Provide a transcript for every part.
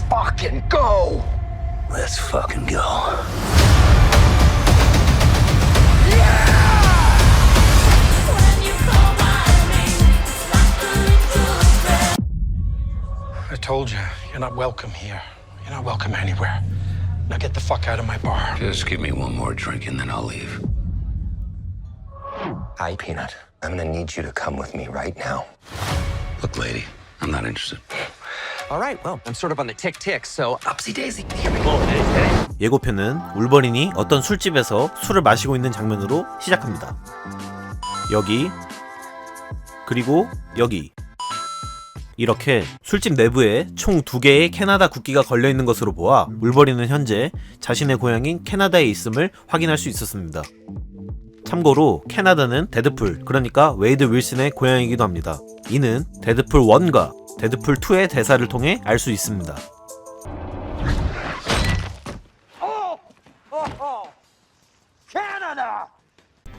fucking go! Let's fucking go. I told you, you're not welcome here. You're not welcome anywhere. Now get the fuck out of my bar. Just give me one more drink and then I'll leave. Hi, Peanut. I'm gonna need you to come with me right now. Look, lady, I'm not interested. All right, well, I'm sort of on the tick, so upsy daisy. Here we go. 예고편은 울버린이 어떤 술집에서 술을 마시고 있는 장면으로 시작합니다. 여기, 그리고 여기. 이렇게 술집 내부에 총 2개의 캐나다 국기가 걸려있는 것으로 보아 울버린은 현재 자신의 고향인 캐나다에 있음을 확인할 수 있었습니다. 참고로 캐나다는 데드풀, 그러니까 웨이드 윌슨의 고향이기도 합니다. 이는 데드풀 1과 데드풀 2의 대사를 통해 알 수 있습니다.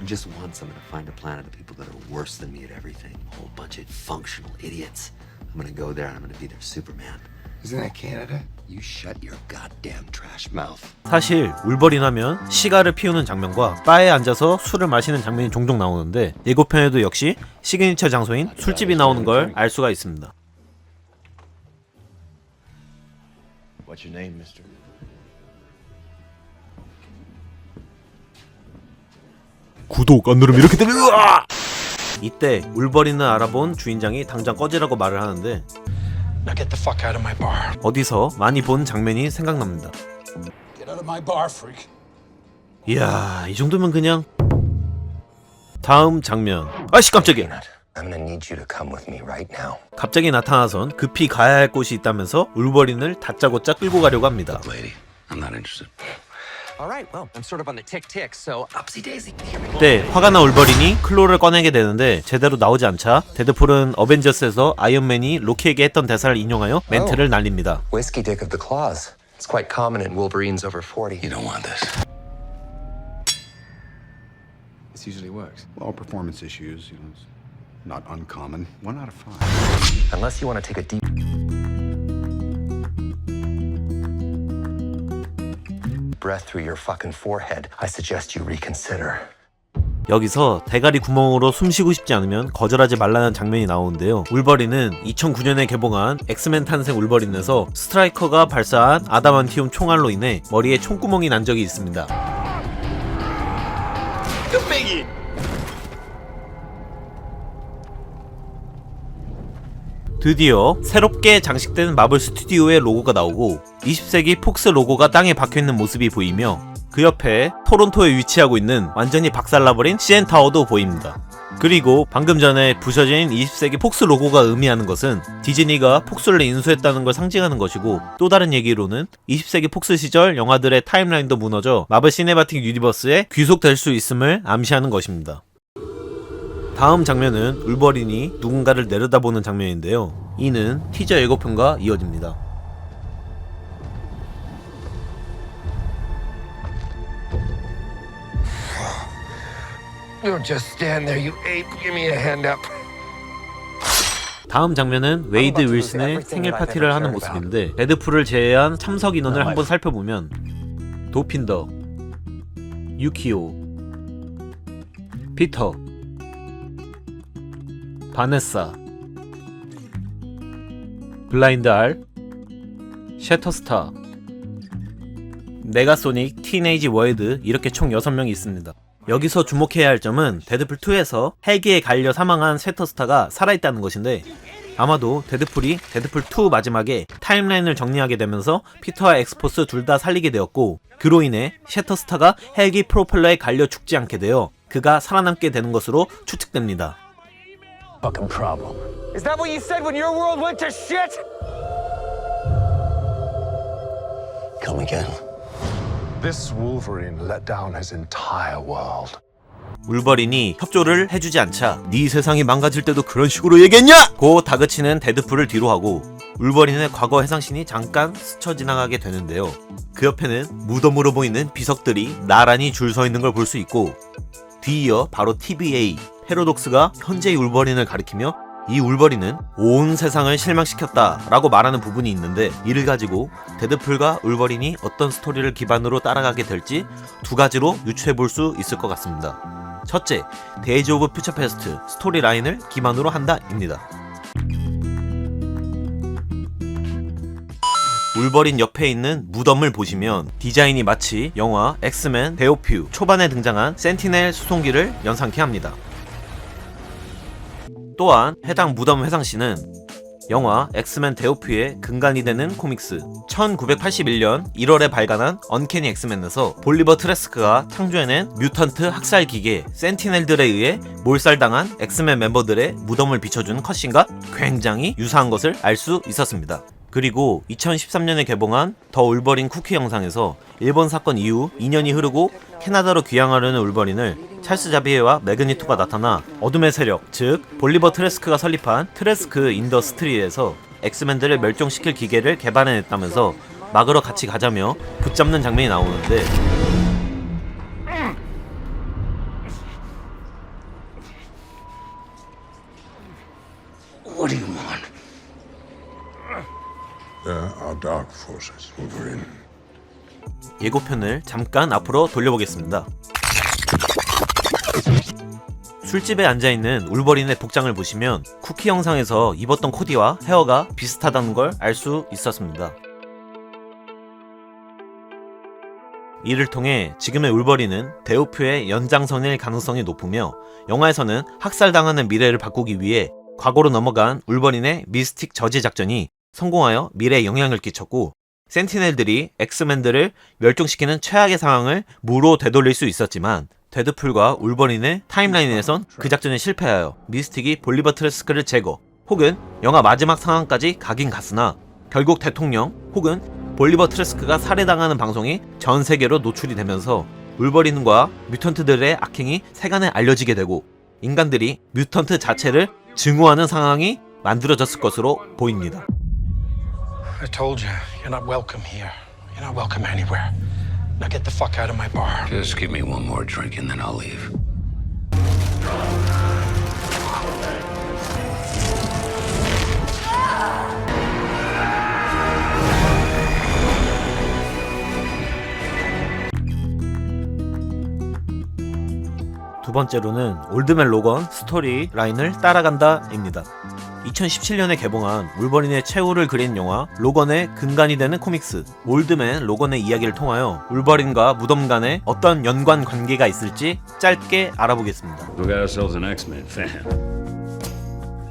I just want someone to find a planet of people that are worse than me at everything. A whole bunch of functional idiots. I'm gonna go there and I'm gonna be their Superman. Isn't that Canada? You shut your goddamn trash mouth. 사실 울버린 하면 시가를 피우는 장면과 바에 앉아서 술을 마시는 장면이 종종 나오는데 예고편에도 역시 시그니처 장소인 술집이 나오는 걸 알 수가 있습니다. What's your name, mister? 구독 안 누르면 이렇게 되면 으아! 이때 울버린을 알아본 주인장이 당장 꺼지라고 말을 하는데 Now get the fuck out of my bar. 어디서 많이 본 장면이 생각납니다. Get out of my bar, freak. 이야, 이 정도면 그냥. 다음 장면. 아씨 깜짝이야. Peanut, I'm gonna need you to come with me right now. 갑자기 나타나선 급히 가야 할 곳이 있다면서 울버린을 다짜고짜 끌고 가려고 합니다. Look, lady, I'm not interested. All right, well, I'm sort of on the tick, so upsy daisy. Here we go. 그때 화가 나 울버린이 클로를 꺼내게 되는데 제대로 나오지 않자 데드풀은 어벤져스에서 아이언맨이 로키에게 했던 대사를 인용하여 멘트를 날립니다. Whiskey dick of the claws. It's quite common in Wolverines over 40. You don't want this. This usually works. Well, performance issues, it's not uncommon. 1 out of 5. Unless you want to take a deep breath through your fucking forehead, I suggest you reconsider. 여기서 대가리 구멍으로 숨쉬고 싶지 않으면 거절하지 말라는 장면이 나오는데요. 울버린은 2009년에 개봉한 엑스맨 탄생 울버린에서 스트라이커가 발사한 아담한티움 총알로 인해 머리에 총구멍이 난 적이 있습니다. 드디어 새롭게 장식된 마블 스튜디오의 로고가 나오고 20세기 폭스 로고가 땅에 박혀있는 모습이 보이며 그 옆에 토론토에 위치하고 있는 완전히 박살나버린 CN타워도 보입니다. 그리고 방금 전에 부서진 20세기 폭스 로고가 의미하는 것은 디즈니가 폭스를 인수했다는 걸 상징하는 것이고, 또 다른 얘기로는 20세기 폭스 시절 영화들의 타임라인도 무너져 마블 시네마틱 유니버스에 귀속될 수 있음을 암시하는 것입니다. 다음 장면은 울버린이 누군가를 내려다보는 장면인데요. 이는 티저 예고편과 이어집니다. Don't just stand there, you ape. Give me a hand up. 다음 장면은 웨이드 윌슨의 생일 파티를 하는 모습인데 데드풀을 제외한 참석 인원을 한번 살펴보면 도핀더, 유키오, 피터, 바네사, 블라인드 알, 셔터스타, 네가소닉, 티네이지 월드, 이렇게 총 6명이 있습니다. 여기서 주목해야 할 점은 데드풀 2에서 헬기에 갈려 사망한 셔터스타가 살아있다는 것인데, 아마도 데드풀이 데드풀 2 마지막에 타임라인을 정리하게 되면서 피터와 엑스포스 둘 다 살리게 되었고, 그로 인해 셔터스타가 헬기 프로펠러에 갈려 죽지 않게 되어 그가 살아남게 되는 것으로 추측됩니다. Fucking problem. Is that what you said when your world went to shit? Come again. This Wolverine let down his entire world. 울버린이 협조를 해주지 않자 네 세상이 망가질 때도 그런 식으로 얘기했냐? 고 다그치는 데드풀을 뒤로하고 울버린의 과거 해상신이 잠깐 스쳐 지나가게 되는데요. 그 옆에는 무덤으로 보이는 비석들이 나란히 줄 서 있는 걸 볼 수 있고, 뒤이어 바로 TVA, 패러독스가 현재의 울버린을 가리키며 이 울버린은 온 세상을 실망시켰다 라고 말하는 부분이 있는데, 이를 가지고 데드풀과 울버린이 어떤 스토리를 기반으로 따라가게 될지 두 가지로 유추해 볼 수 있을 것 같습니다. 첫째, 데이즈 오브 퓨처 패스트 스토리 라인을 기반으로 한다 입니다. 울버린 옆에 있는 무덤을 보시면 디자인이 마치 영화 엑스맨 데오퓨 초반에 등장한 센티넬 수송기를 연상케 합니다. 또한 해당 무덤 회상시는 영화 엑스맨 데오퓨의 근간이 되는 코믹스 1981년 1월에 발간한 언캐니 엑스맨에서 볼리버 트레스크가 창조해낸 뮤턴트 학살 기계 센티넬들에 의해 몰살당한 엑스맨 멤버들의 무덤을 비춰준 컷신과 굉장히 유사한 것을 알 수 있었습니다. 그리고 2013년에 개봉한 더 울버린 쿠키 영상에서 일본 사건 이후 2년이 흐르고 캐나다로 귀향하려는 울버린을 찰스 자비에와 매그니토가 나타나 어둠의 세력, 즉 볼리버 트레스크가 설립한 트레스크 인더스트리에서 엑스맨들을 멸종시킬 기계를 개발해냈다면서 막으러 같이 가자며 붙잡는 장면이 나오는데, What do you want? There are dark forces, Wolverine. 예고편을 잠깐 앞으로 돌려보겠습니다. 술집에 앉아있는 울버린의 복장을 보시면 쿠키 영상에서 입었던 코디와 헤어가 비슷하다는 걸 알 수 있었습니다. 이를 통해 지금의 울버린은 데오퓨의 연장선일 가능성이 높으며, 영화에서는 학살당하는 미래를 바꾸기 위해 과거로 넘어간 울버린의 미스틱 저지 작전이 성공하여 미래에 영향을 끼쳤고, 센티넬들이 엑스맨들을 멸종시키는 최악의 상황을 무로 되돌릴 수 있었지만, 데드풀과 울버린의 타임라인에선 그 작전에 실패하여 미스틱이 볼리버 트레스크를 제거 혹은 영화 마지막 상황까지 가긴 갔으나, 결국 대통령 혹은 볼리버 트레스크가 살해당하는 방송이 전 세계로 노출이 되면서 울버린과 뮤턴트들의 악행이 세간에 알려지게 되고, 인간들이 뮤턴트 자체를 증오하는 상황이 만들어졌을 것으로 보입니다. I told you, you're not welcome here. You're not welcome anywhere. Now get the fuck out of my bar. Just give me one more drink and then I'll leave. 두 번째로는 올드맨 로건 스토리 라인을 따라간다입니다. 2017년에 개봉한 울버린의 최후를 그린 영화 로건의 근간이 되는 코믹스 올드맨 로건의 이야기를 통하여 울버린과 무덤 간에 어떤 연관 관계가 있을지 짧게 알아보겠습니다. We got ourselves an X-Men fan.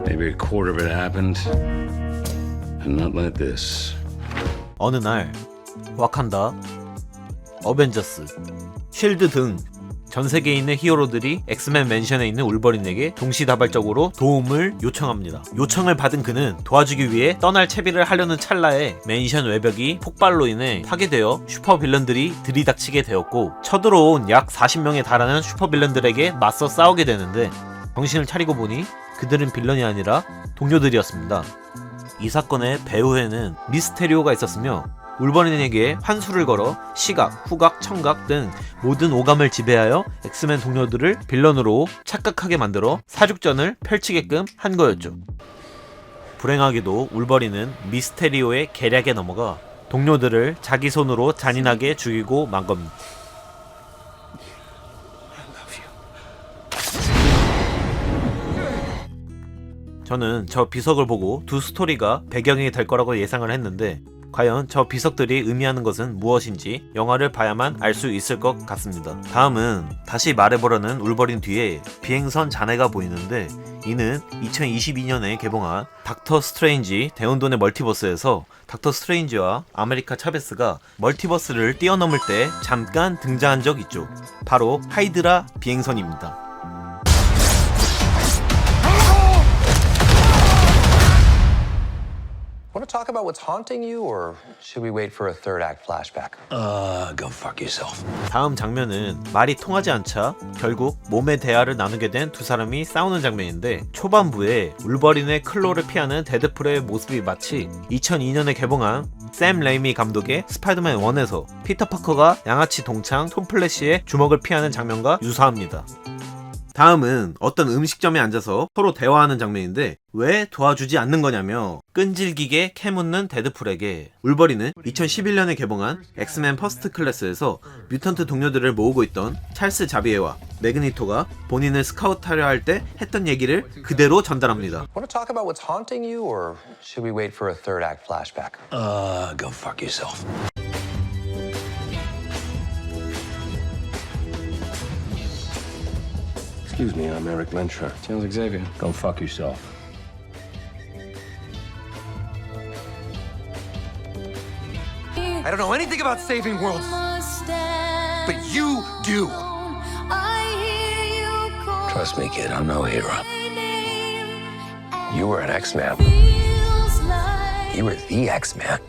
Maybe a quarter of it happened, and not like this. 어느 날 와칸다, 어벤져스, 쉴드 등 전 세계에 있는 히어로들이 엑스맨 맨션에 있는 울버린에게 동시다발적으로 도움을 요청합니다. 요청을 받은 그는 도와주기 위해 떠날 채비를 하려는 찰나에 맨션 외벽이 폭발로 인해 파괴되어 슈퍼빌런들이 들이닥치게 되었고, 쳐들어온 약 40명에 달하는 슈퍼빌런들에게 맞서 싸우게 되는데, 정신을 차리고 보니 그들은 빌런이 아니라 동료들이었습니다. 이 사건의 배후에는 미스테리오가 있었으며, 울버린에게 환수를 걸어 시각, 후각, 청각 등 모든 오감을 지배하여 엑스맨 동료들을 빌런으로 착각하게 만들어 사륙전을 펼치게끔 한 거였죠. 불행하게도 울버린은 미스테리오의 계략에 넘어가 동료들을 자기 손으로 잔인하게 죽이고 만 겁니다. 저는 저 비석을 보고 두 스토리가 배경이 될 거라고 예상을 했는데, 과연 저 비석들이 의미하는 것은 무엇인지 영화를 봐야만 알 수 있을 것 같습니다. 다음은 다시 말해보라는 울버린 뒤에 비행선 잔해가 보이는데, 이는 2022년에 개봉한 닥터 스트레인지 대혼돈의 멀티버스에서 닥터 스트레인지와 아메리카 차베스가 멀티버스를 뛰어넘을 때 잠깐 등장한 적 있죠. 바로 하이드라 비행선입니다. Want to talk about what's haunting you, or should we wait for a third act flashback? Go fuck yourself. 다음 장면은 말이 통하지 않자 결국 몸의 대화를 나누게 된 두 사람이 싸우는 장면인데, 초반부에 울버린의 클로를 피하는 데드풀의 모습이 마치 2002년에 개봉한 샘 레이미 감독의 스파이더맨 1에서 피터 파커가 양아치 동창 톰 플래시의 주먹을 피하는 장면과 유사합니다. 다음은 어떤 음식점에 앉아서 서로 대화하는 장면인데 왜 도와주지 않는 거냐며 끈질기게 캐묻는 데드풀에게 울버린은 2011년에 개봉한 엑스맨 퍼스트 클래스에서 뮤턴트 동료들을 모으고 있던 찰스 자비에와 매그니토가 본인을 스카우트하려 할 때 했던 얘기를 그대로 전달합니다. Want to talk about what's haunting you, or should we wait for a third act flashback? Go fuck yourself. Excuse me, I'm Eric Lensher. Charles Xavier. Go fuck yourself. I don't know anything about saving worlds, but you do. Trust me, kid, I'm no hero. You were an X-Man. You were the X-Man.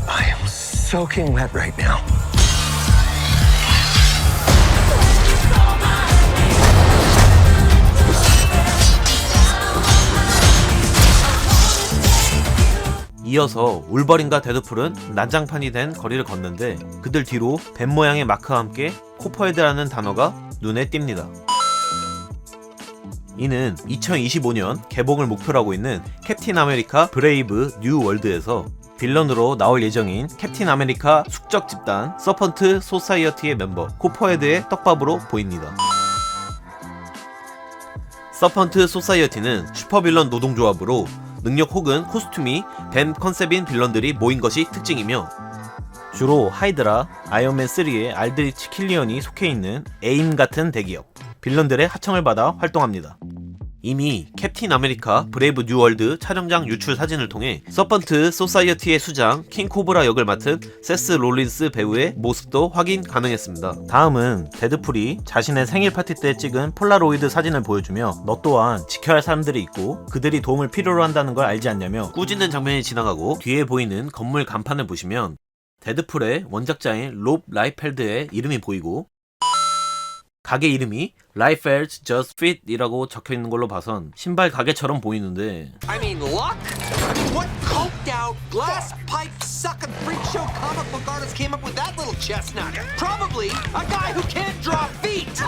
I am soaking wet right now. 이어서 울버린과 데드풀은 난장판이 된 거리를 걷는데 그들 뒤로 뱀 모양의 마크와 함께 코퍼헤드라는 단어가 눈에 띕니다. 이는 2025년 개봉을 목표로 하고 있는 캡틴 아메리카 브레이브 뉴 월드에서 빌런으로 나올 예정인 캡틴 아메리카 숙적 집단 서펀트 소사이어티의 멤버 코퍼헤드의 떡밥으로 보입니다. 서펀트 소사이어티는 슈퍼빌런 노동조합으로 능력 혹은 코스튬이 뱀 컨셉인 빌런들이 모인 것이 특징이며 주로 하이드라, 아이언맨 3의 알드리치 킬리언이 속해있는 에임 같은 대기업 빌런들의 하청을 받아 활동합니다. 이미 캡틴 아메리카 브레이브 뉴월드 촬영장 유출 사진을 통해 서펀트 소사이어티의 수장 킹코브라 역을 맡은 세스 롤린스 배우의 모습도 확인 가능했습니다. 다음은 데드풀이 자신의 생일 파티 때 찍은 폴라로이드 사진을 보여주며 너 또한 지켜야 할 사람들이 있고 그들이 도움을 필요로 한다는 걸 알지 않냐며 꾸짖는 장면이 지나가고 뒤에 보이는 건물 간판을 보시면 데드풀의 원작자인 롭 라이펠드의 이름이 보이고 가게 이름이 Life's Just Fit 이라고 적혀있는 걸로 봐선 신발 가게처럼 보이는데 I mean, luck? I mean, what coked out, glass pipe sucking freak show comic book artist came up with that little chestnut? Probably a guy who can't draw feet!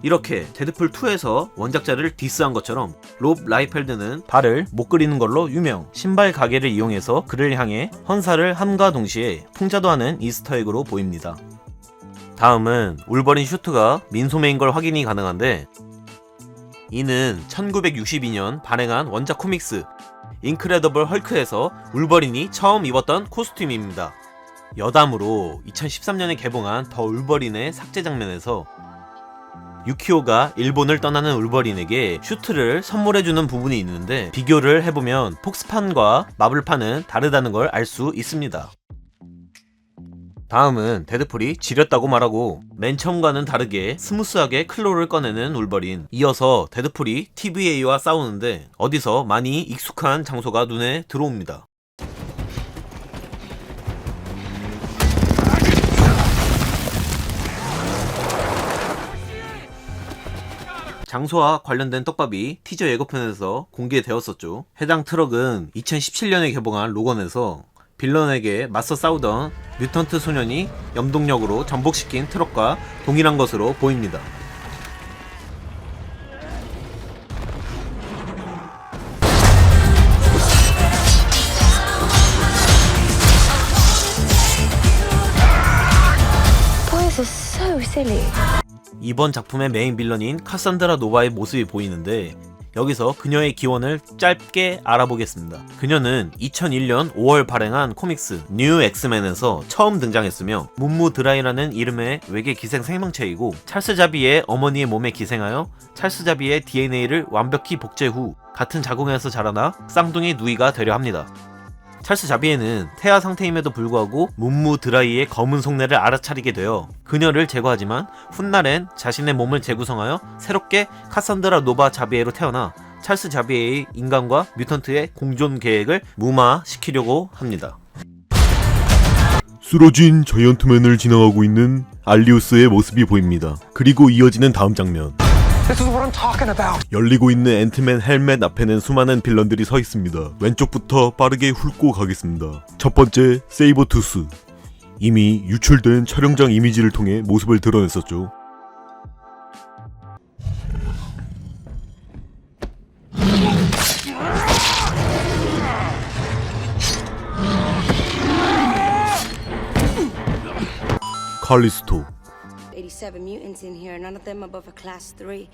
이렇게 데드풀2에서 원작자를 디스한 것처럼 롭 라이펠드는 발을 못 그리는 걸로 유명 신발 가게를 이용해서 그를 향해 헌사를 함과 동시에 풍자도 하는 이스터에그로 보입니다. 다음은 울버린 슈트가 민소매인 걸 확인이 가능한데 이는 1962년 발행한 원작 코믹스 인크레더블 헐크에서 울버린이 처음 입었던 코스튬입니다. 여담으로 2013년에 개봉한 더 울버린의 삭제 장면에서 유키오가 일본을 떠나는 울버린에게 슈트를 선물해주는 부분이 있는데 비교를 해보면 폭스판과 마블판은 다르다는 걸 알 수 있습니다. 다음은 데드풀이 지렸다고 말하고 맨 처음과는 다르게 스무스하게 클로를 꺼내는 울버린. 이어서 데드풀이 TVA와 싸우는데 어디서 많이 익숙한 장소가 눈에 들어옵니다. 장소와 관련된 떡밥이 티저 예고편에서 공개되었었죠. 해당 트럭은 2017년에 개봉한 로건에서 빌런에게 맞서 싸우던 뮤턴트 소년이 염동력으로 전복시킨 트럭과 동일한 것으로 보입니다. Boys are so silly. 이번 작품의 메인 빌런인 카산드라 노바의 모습이 보이는데 여기서 그녀의 기원을 짧게 알아보겠습니다. 그녀는 2001년 5월 발행한 코믹스 뉴 엑스맨에서 처음 등장했으며 문무 드라이라는 이름의 외계 기생 생명체이고 찰스 자비의 어머니의 몸에 기생하여 찰스 자비의 DNA를 완벽히 복제 후 같은 자궁에서 자라나 쌍둥이 누이가 되려 합니다. 찰스 자비에는 태아 상태임에도 불구하고 문무 드라이의 검은 속내를 알아차리게 되어 그녀를 제거하지만 훗날엔 자신의 몸을 재구성하여 새롭게 카산드라 노바 자비에로 태어나 찰스 자비에의 인간과 뮤턴트의 공존 계획을 무마시키려고 합니다. 쓰러진 자이언트맨을 지나가고 있는 알리우스의 모습이 보입니다. 그리고 이어지는 다음 장면. This is what I'm talking about. 열리고 있는 앤트맨 헬멧 앞에는 수많은 빌런들이 서 있습니다. 왼쪽부터 빠르게 훑고 가겠습니다. 첫 번째, 세이버투스. 이미 유출된 촬영장 이미지를 통해 모습을 드러냈었죠. 칼리스토. 87 mutants in here, none of them above a class 3,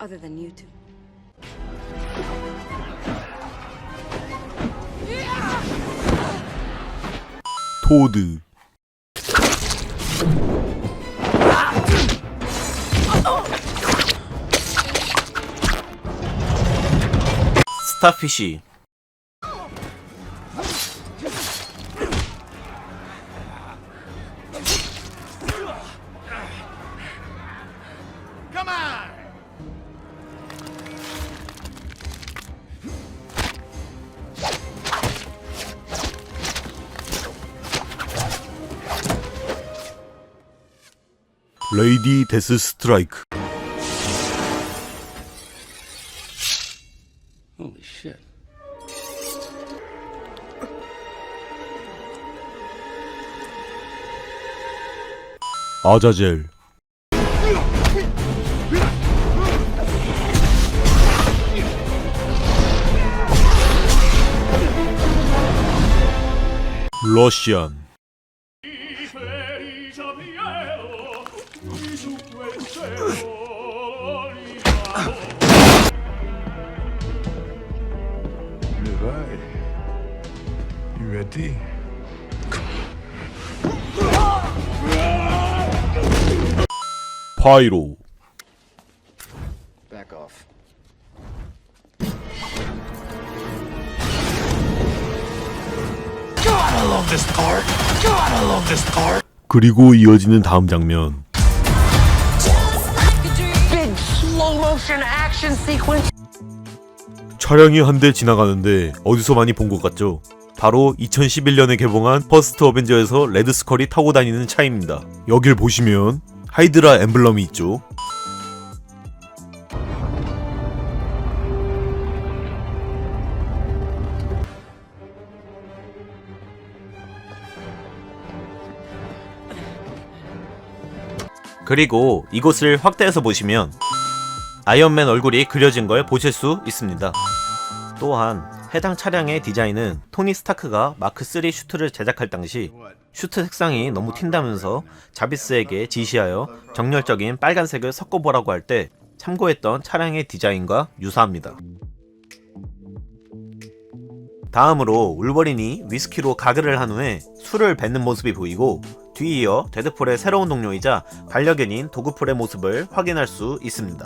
other than you two. 토드. 스타피쉬. 레이디 데스 스트라이크. Holy shit. 아자젤. 러시안. You ready? 파이로. Back off. 그리고 이어지는 다음 장면. 차량이 한 대 지나가는데 어디서 많이 본 것 같죠? 바로 2011년에 개봉한 퍼스트 어벤져에서 레드스컬이 타고 다니는 차입니다. 여길 보시면 하이드라 엠블럼이 있죠. 그리고 이곳을 확대해서 보시면 아이언맨 얼굴이 그려진 걸 보실 수 있습니다. 또한 해당 차량의 디자인은 토니 스타크가 마크3 슈트를 제작할 당시 슈트 색상이 너무 튄다면서 자비스에게 지시하여 정열적인 빨간색을 섞어보라고 할 때 참고했던 차량의 디자인과 유사합니다. 다음으로 울버린이 위스키로 가글을 한 후에 술을 뱉는 모습이 보이고 뒤이어 데드풀의 새로운 동료이자 반려견인 도그풀의 모습을 확인할 수 있습니다.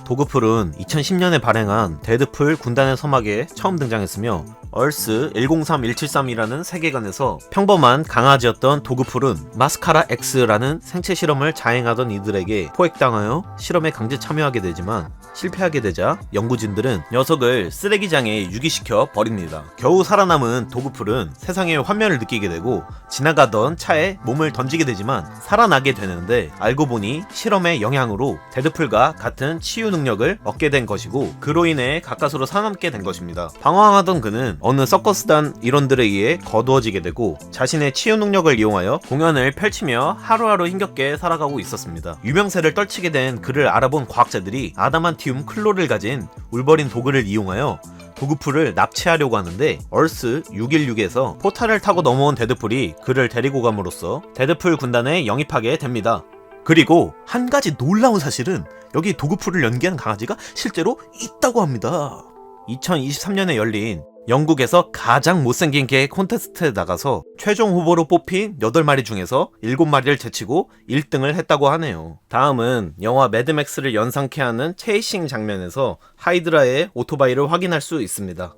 도그풀은 2010년에 발행한 데드풀 군단의 서막에 처음 등장했으며 얼스 103173이라는 세계관에서 평범한 강아지였던 도그풀은 마스카라 X라는 생체 실험을 자행하던 이들에게 포획당하여 실험에 강제 참여하게 되지만 실패하게 되자 연구진들은 녀석을 쓰레기장에 유기시켜 버립니다. 겨우 살아남은 도그풀은 세상의 환멸을 느끼게 되고 지나가던 차에 몸을 던지게 되지만 살아나게 되는데 알고 보니 실험의 영향으로 데드풀과 같은 치유 능력을 얻게 된 것이고 그로 인해 가까스로 살아남게 된 것입니다. 방황하던 그는 어느 서커스단 일원들에 의해 거두어지게 되고 자신의 치유 능력을 이용하여 공연을 펼치며 하루하루 힘겹게 살아가고 있었습니다. 유명세를 떨치게 된 그를 알아본 과학자들이 아다만티움 클로를 가진 울버린 도그를 이용하여 도그풀을 납치하려고 하는데 얼스 616에서 포탈을 타고 넘어온 데드풀이 그를 데리고 감으로써 데드풀 군단에 영입하게 됩니다. 그리고 한 가지 놀라운 사실은 여기 도그풀을 연기한 강아지가 실제로 있다고 합니다. 2023년에 열린 영국에서 가장 못생긴 개 콘테스트에 나가서 최종 후보로 뽑힌 8마리 중에서 7마리를 제치고 1등을 했다고 하네요. 다음은 영화 매드맥스를 연상케 하는 체이싱 장면에서 하이드라의 오토바이를 확인할 수 있습니다.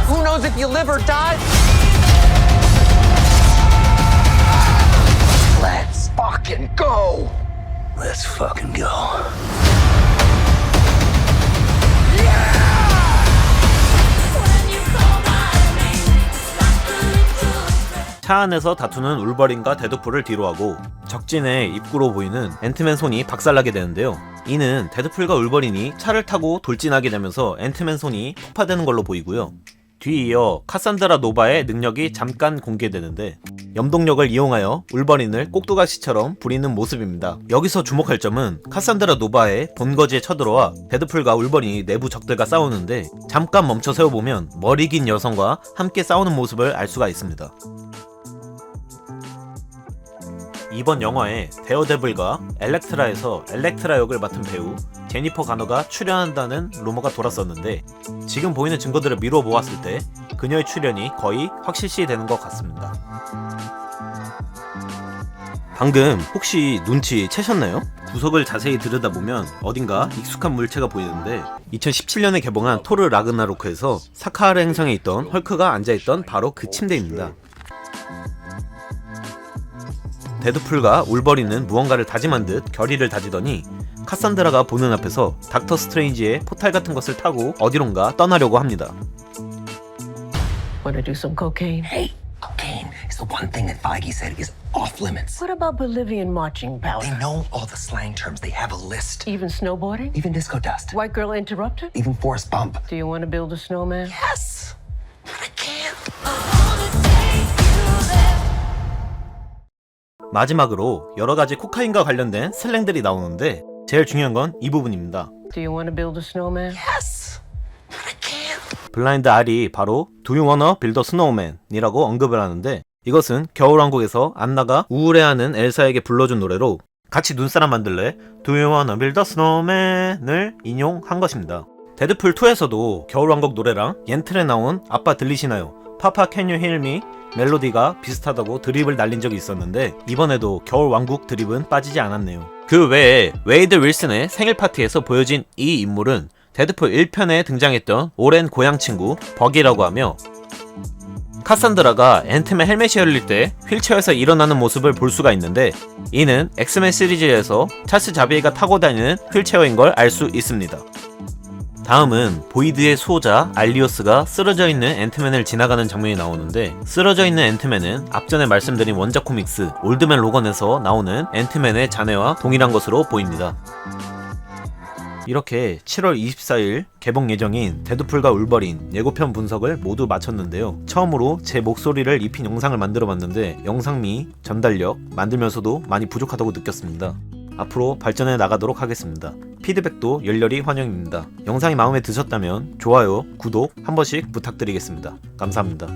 Who knows if you live or die? Let's fucking go! Let's fucking go. 차 안에서 다투는 울버린과 데드풀을 뒤로하고 적진의 입구로 보이는 앤트맨 손이 박살나게 되는데요. 이는 데드풀과 울버린이 차를 타고 돌진하게 되면서 앤트맨 손이 폭파되는 걸로 보이고요. 뒤이어 카산드라 노바의 능력이 잠깐 공개되는데 염동력을 이용하여 울버린을 꼭두각시처럼 부리는 모습입니다. 여기서 주목할 점은 카산드라 노바의 본거지에 쳐들어와 데드풀과 울버린이 내부 적들과 싸우는데 잠깐 멈춰 세워보면 머리 긴 여성과 함께 싸우는 모습을 알 수가 있습니다. 이번 영화에 데어데블과 엘렉트라에서 엘렉트라 역을 맡은 배우 제니퍼 가너가 출연한다는 루머가 돌았었는데 지금 보이는 증거들을 미루어 보았을 때 그녀의 출연이 거의 확실시 되는 것 같습니다. 방금 혹시 눈치 채셨나요? 구석을 자세히 들여다보면 어딘가 익숙한 물체가 보이는데 2017년에 개봉한 토르 라그나로크에서 사카하르 행성에 있던 헐크가 앉아있던 바로 그 침대입니다. 데드풀과 울버린은 무언가를 다짐한 듯 결의를 다지더니 카산드라가 보는 앞에서 닥터 스트레인지의 포탈 같은 것을 타고 어디론가 떠나려고 합니다. Want to do some cocaine? Hey, cocaine is the one thing that Feige said is off limits. What about Bolivian marching powder? They know all the slang terms. They have a list. Even snowboarding? Even disco dust. White girl interrupted? Even force bump. Do you want to build a snowman? Yes! But I can't. 마지막으로 여러가지 코카인과 관련된 슬랭들이 나오는데 제일 중요한 건 이 부분입니다. Do you want to build a snowman? Yes! But I can't. 블라인드 R이 바로 Do you wanna build a snowman? 이라고 언급을 하는데 이것은 겨울왕국에서 안나가 우울해하는 엘사에게 불러준 노래로 같이 눈사람 만들래? Do you wanna build a snowman? 을 인용한 것입니다. 데드풀 2에서도 겨울왕국 노래랑 옌틀에 나온 아빠 들리시나요? 파파 can you hear me? 멜로디가 비슷하다고 드립을 날린 적이 있었는데 이번에도 겨울왕국 드립은 빠지지 않았네요. 그 외에 웨이드 윌슨의 생일 파티에서 보여진 이 인물은 데드풀 1편에 등장했던 오랜 고향 친구 버기라고 하며 카산드라가 앤트맨 헬멧이 열릴 때 휠체어에서 일어나는 모습을 볼 수가 있는데 이는 엑스맨 시리즈에서 찰스 자비에가 타고 다니는 휠체어인 걸 알 수 있습니다. 다음은 보이드의 수호자 알리오스가 쓰러져 있는 앤트맨을 지나가는 장면이 나오는데 쓰러져 있는 앤트맨은 앞전에 말씀드린 원작 코믹스 올드맨 로건에서 나오는 앤트맨의 자네와 동일한 것으로 보입니다. 이렇게 7월 24일 개봉 예정인 데드풀과 울버린 예고편 분석을 모두 마쳤는데요. 처음으로 제 목소리를 입힌 영상을 만들어봤는데 영상미, 전달력 만들면서도 많이 부족하다고 느꼈습니다. 앞으로 발전해 나가도록 하겠습니다. 피드백도 열렬히 환영입니다. 영상이 마음에 드셨다면 좋아요, 구독 한 번씩 부탁드리겠습니다. 감사합니다.